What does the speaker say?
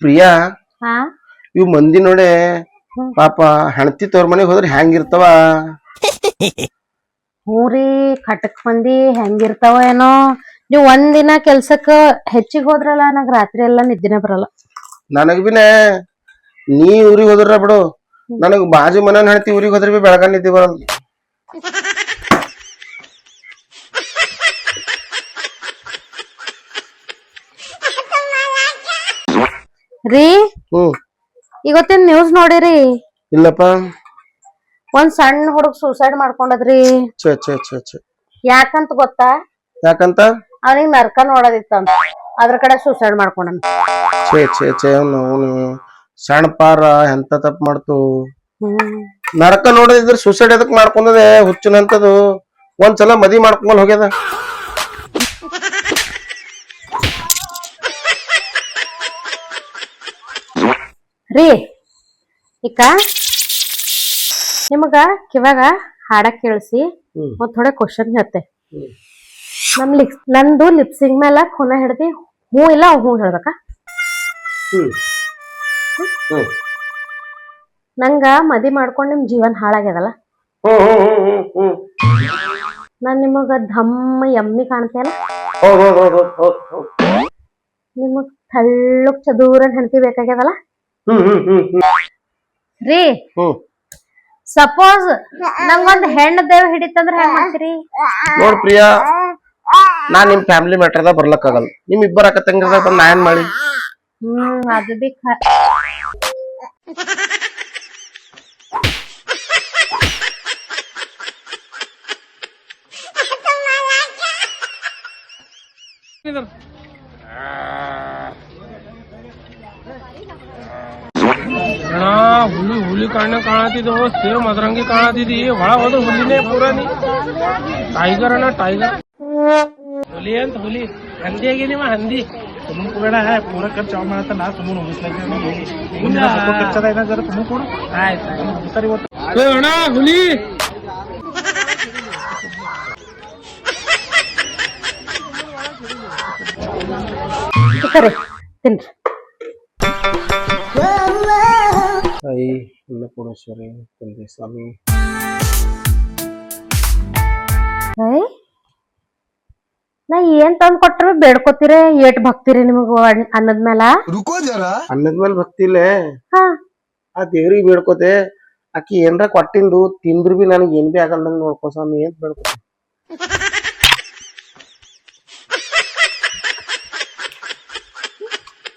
ಪ್ರಿಯಾ ಹಾ ಇವ್ ಮಂದಿ ನೋಡೆ ಪಾಪ ಹೆಣ್ತಿ ತವ್ರ ಮನೆಗ್ ಹೋದ್ರ ಹೆಂಗಿರ್ತಾವ. ಹೂರಿ ಕಟಕ್ ಮಂದಿ ಹೆಂಗಿರ್ತಾವ ಏನೋ. ನೀವ್ ಒಂದಿನ ಕೆಲ್ಸಕ್ಕ ಹೆಚ್ಚಿಗ್ ಹೋದ್ರಲ್ಲ ನಂಗ್ ರಾತ್ರಿ ಎಲ್ಲಾ ನಿದ್ದಿನೇ ಬರಲ್ಲ. ನನಗ್ ಬಿನೆ ನೀ ಊರಿಗ್ ಹೋದ್ರ ಬಿಡು, ನನಗ್ ಬಾಜು ಮನ ಹೆಣ್ತಿ ಊರಿಗ್ ಹೋದ್ರ ಬಿ ಬೆಳಗಾನ ನಿದ್ದಿ ಬರಲ್ಲ. ರೀ ಇವತ್ತಿನ ನ್ಯೂಸ್ ನೋಡಿರಿ? ಇಲ್ಲಪ್ಪ. ಒಂದ್ ಸಣ್ಣ ಹುಡುಗ ಸೂಸೈಡ್ ಮಾಡ್ಕೊಂಡದ್ರಿ. ಛೇ ಛೇ ಛೇ ಛೇ. ಯಾಕಂತ ಗೊತ್ತಾ? ಯಾಕಂತ? ಅವನಿಗೆ ನರ್ಕ ನೋಡೋದಿತ್ತಂತ, ಅದ್ರ ಕಡೆ ಸೂಸೈಡ್ ಮಾಡ್ಕೊಂಡ. ಛೇ ಛೇ ಛೇ. ಅವನು ಸಣ್ಣ ಪಾರ ಎಂತ ತಪ್ಪ ಮಾಡ್ತು. ನರಕ ನೋಡದಿದ್ರ ಸೂಸೈಡ್ ಎದಕ್ ಮಾಡ್ಕೊಂಡದೆ ಹುಚ್ಚನಂತದು. ಒಂದ್ಸಲ ಮದಿ ಮಾಡ್ಕೊಂಡ್ ಹೋಗ್ಯದ. ರೀ ಇಕ್ಕ ನಿಮಗ ಕಿವಾಗ ಹಾಡ ಕೇಳಿಸಿ ಒಂದ್ ಥೋಡೆ ಕ್ವಶನ್ ಹೇಳ್ತೆ. ನಂದು ಲಿಪ್ಸಿಂಗ್ ಮೇಲೆ ಖುನ ಹಿಡ್ದಿ ಹೂ ಇಲ್ಲ ಹೂ ಹೇಳ್ಬೇಕಾ? ನಂಗ ಮದಿ ಮಾಡ್ಕೊಂಡ್ ನಿಮ್ ಜೀವನ್ ಹಾಳಾಗ್ಯದಲ್ಲ, ನಾನ್ ನಿಮಗ ಧಮ್ಮ ಎಮ್ಮಿ ಕಾಣ್ತೇನ? ನಿಮಗ್ ತಳ್ಳಕ್ ಚದೂರನ್ ಹೆಂಡತಿ ಬೇಕಾಗ್ಯದಲ್ಲ ರೀ. ಸಪೋಸ್ ನಂಗೊಂದ್ ಹೆಣ್ಣು ದೇವ್ ಹಿಡಿತಂದ್ರ ಹೆಂಗ್ ಮಾಡ್ತೀರಿ? ನೋಡ್ ಪ್ರಿಯಾ, ನಾ ನಿಮ್ ಫ್ಯಾಮಿಲಿ ಮ್ಯಾಟರ್ದಾಗ ಬರ್ಲಕ್ ಆಗಲ್ಲ. ನಿಮ್ ಇಬ್ಬರ ಅಕ್ಕ ತಂಗಿದಾಗ ಬಂದ್ ನಾ ಏನ್ ಮಾಡಿ? ಅದು ಬಿ ಹುಲಿ ಹುಲಿ ಕಾಣ ಕಾಣತಿದ್ವು, ಸೇಮ್ ಅದ್ರಂಗಿ ಕಾಣತಿದ್ದಿ. ಒಳ ಹೋದ್ರೆ ಹುಲಿನೇ ಪೂರಾನಿ. ಟೈಗರ್ ಅಣ್ಣ ಟೈಗರ್. ಹುಲಿ ಅಂತ ಹುಲಿ. ಹಂದಿ ಆಗಿ ನಿಮ್ಮ ಹಂದಿ तुम ಕೂಡ ಪೂರ ಖರ್ಚು ಅವ ಮಾಡತ್ತ. ನಾ ಸುಮ್ಮನೆ ಮುಗಿಸ್ಲಾಕ ಖರ್ಚದ ಏನಾದ್ರು ತುಂಬ ಕೂಡ ಆಯ್ತು ಸರಿ. ಅಣ್ಣ ಹುಲಿ ತಿನ್ರಿ. ಐ ಅನ್ನಪೂರ್ಣೇಶ್ವರಿ ತಂದೆ ಸ್ವಾಮಿ. ನಾ ಏನ್ ತಂದ್ ಕೊಟ್ರು ಬೇಡ್ಕೋತೀರ, ಏಟ್ ಭಕ್ತಿರಿ ನಿಮಗ ಅನ್ನದ ಮೇಲ? ಅನ್ನದ ಮೇಲೆ ಭಕ್ತಿ ಇಲ್ಲೇ. ಹಾ, ಆ ದೇವ್ರಿಗೆ ಬೇಡ್ಕೋತೆ. ಆಕಿ ಏನ್ರ ಕೊಟ್ಟಿಂದು ತಿಂದ್ರು ಬಿ ನನಗೆ ಏನ್ ಬಿ ಆಗಲ್ದಂಗ ನೋಡ್ಕೋ ಸ್ವಾಮಿ ಅಂತ ಬೇಡ್ಕೋತೆ.